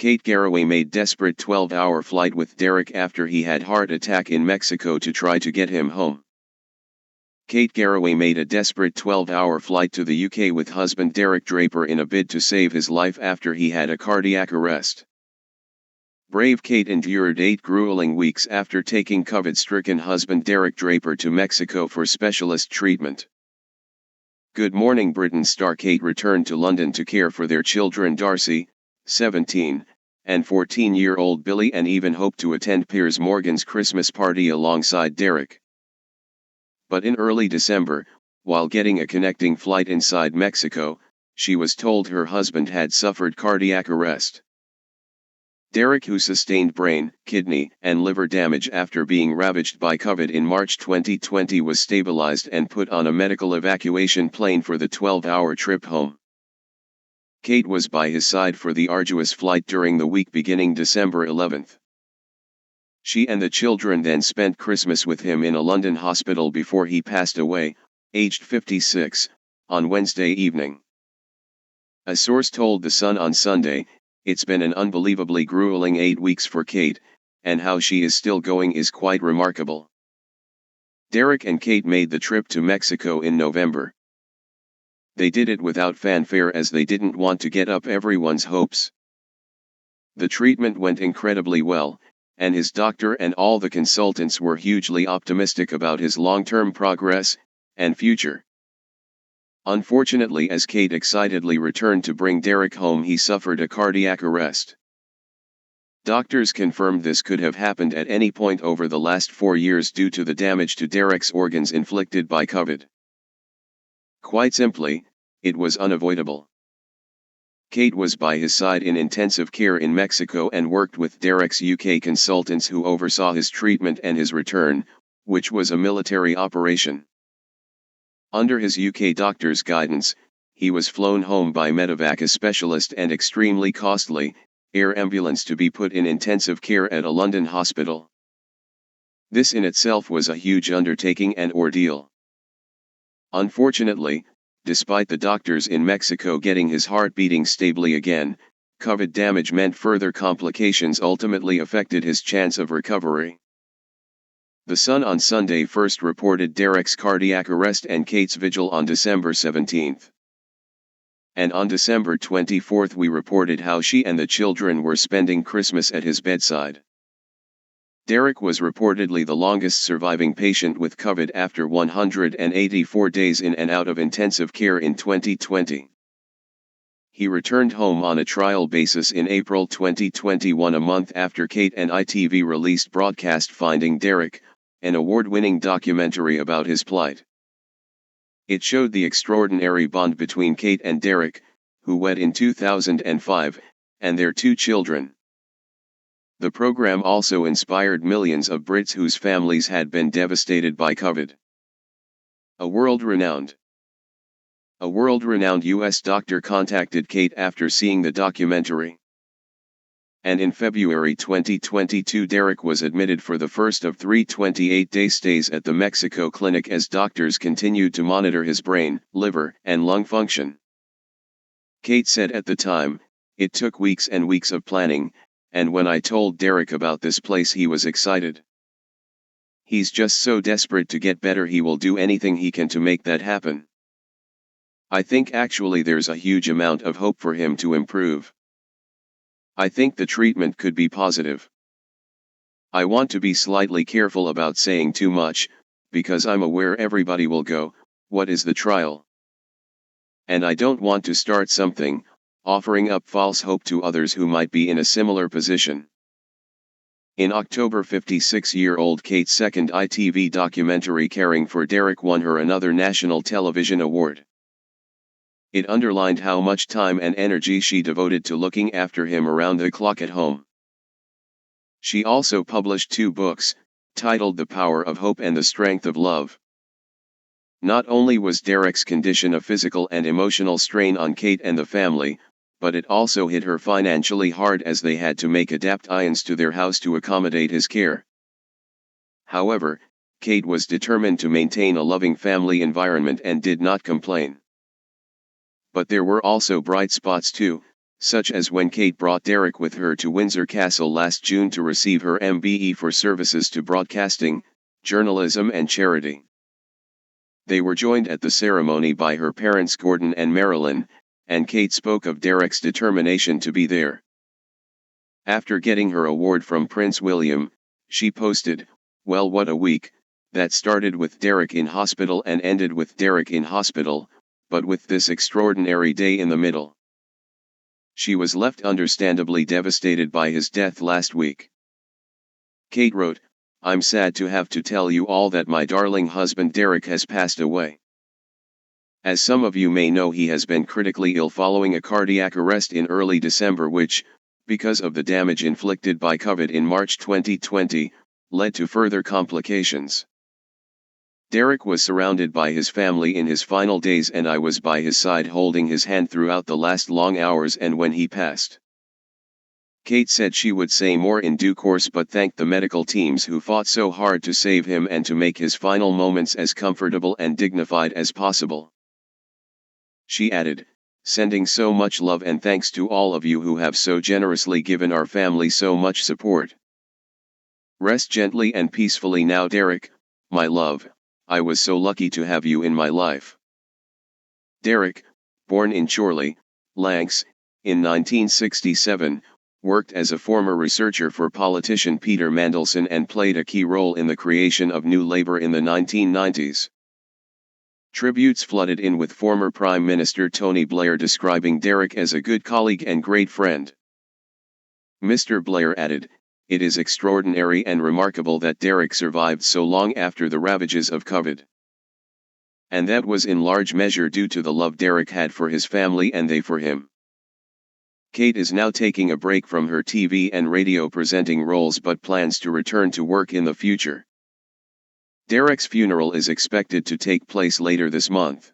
Kate Garraway made desperate 12-hour flight with Derek after he had heart attack in Mexico to try to get him home. Kate Garraway made a desperate 12-hour flight to the UK with husband Derek Draper in a bid to save his life after he had a cardiac arrest. Brave Kate endured 8 grueling weeks after taking COVID-stricken husband Derek Draper to Mexico for specialist treatment. Good Morning Britain star Kate returned to London to care for their children Darcy, 17, and 14-year-old Billy, and even hoped to attend Piers Morgan's Christmas party alongside Derek. But in early December, while getting a connecting flight inside Mexico, she was told her husband had suffered cardiac arrest. Derek, who sustained brain, kidney, and liver damage after being ravaged by COVID in March 2020, was stabilized and put on a medical evacuation plane for the 12-hour trip home. Kate was by his side for the arduous flight during the week beginning December 11. She and the children then spent Christmas with him in a London hospital before he passed away, aged 56, on Wednesday evening. A source told The Sun on Sunday, "It's been an unbelievably grueling 8 weeks for Kate, and how she is still going is quite remarkable." Derek and Kate made the trip to Mexico in November. They did it without fanfare as they didn't want to get up everyone's hopes. The treatment went incredibly well, and his doctor and all the consultants were hugely optimistic about his long-term progress and future. Unfortunately, as Kate excitedly returned to bring Derek home, he suffered a cardiac arrest. Doctors confirmed this could have happened at any point over the last 4 years due to the damage to Derek's organs inflicted by COVID. Quite simply, it was unavoidable. Kate was by his side in intensive care in Mexico and worked with Derek's UK consultants who oversaw his treatment and his return, which was a military operation. Under his UK doctor's guidance, he was flown home by medevac, a specialist and extremely costly air ambulance, to be put in intensive care at a London hospital. This in itself was a huge undertaking and ordeal. Unfortunately, despite the doctors in Mexico getting his heart beating stably again, COVID damage meant further complications ultimately affected his chance of recovery. The Sun on Sunday first reported Derek's cardiac arrest and Kate's vigil on December 17. And on December 24 we reported how she and the children were spending Christmas at his bedside. Derek was reportedly the longest surviving patient with COVID after 184 days in and out of intensive care in 2020. He returned home on a trial basis in April 2021, a month after Kate and ITV released broadcast Finding Derek, an award-winning documentary about his plight. It showed the extraordinary bond between Kate and Derek, who wed in 2005, and their 2 children. The program also inspired millions of Brits whose families had been devastated by COVID. A world-renowned US doctor contacted Kate after seeing the documentary. And in February 2022 Derek was admitted for the first of 3 28-day stays at the Mexico clinic as doctors continued to monitor his brain, liver, and lung function. Kate said at the time, "It took weeks and weeks of planning, and when I told Derek about this place he was excited. He's just so desperate to get better, he will do anything he can to make that happen. I think actually there's a huge amount of hope for him to improve. I think the treatment could be positive. I want to be slightly careful about saying too much, because I'm aware everybody will go, 'What is the trial?' And I don't want to start something, offering up false hope to others who might be in a similar position." In October, 56-year-old Kate's second ITV documentary Caring for Derek won her another National Television Award. It underlined how much time and energy she devoted to looking after him around the clock at home. She also published 2 books, titled The Power of Hope and The Strength of Love. Not only was Derek's condition a physical and emotional strain on Kate and the family, but it also hit her financially hard as they had to make adaptations to their house to accommodate his care. However, Kate was determined to maintain a loving family environment and did not complain. But there were also bright spots too, such as when Kate brought Derek with her to Windsor Castle last June to receive her MBE for services to broadcasting, journalism and charity. They were joined at the ceremony by her parents Gordon and Marilyn, and Kate spoke of Derek's determination to be there. After getting her award from Prince William, she posted, "Well, what a week, that started with Derek in hospital and ended with Derek in hospital, but with this extraordinary day in the middle." She was left understandably devastated by his death last week. Kate wrote, "I'm sad to have to tell you all that my darling husband Derek has passed away. As some of you may know, he has been critically ill following a cardiac arrest in early December which, because of the damage inflicted by COVID in March 2020, led to further complications. Derek was surrounded by his family in his final days and I was by his side holding his hand throughout the last long hours and when he passed." Kate said she would say more in due course but thanked the medical teams who fought so hard to save him and to make his final moments as comfortable and dignified as possible. She added, "Sending so much love and thanks to all of you who have so generously given our family so much support. Rest gently and peacefully now, Derek, my love. I was so lucky to have you in my life." Derek, born in Chorley, Lancs, in 1967, worked as a former researcher for politician Peter Mandelson and played a key role in the creation of New Labour in the 1990s. Tributes flooded in with former Prime Minister Tony Blair describing Derek as a good colleague and great friend. Mr. Blair added, "It is extraordinary and remarkable that Derek survived so long after the ravages of COVID. And that was in large measure due to the love Derek had for his family and they for him." Kate is now taking a break from her TV and radio presenting roles but plans to return to work in the future. Derek's funeral is expected to take place later this month.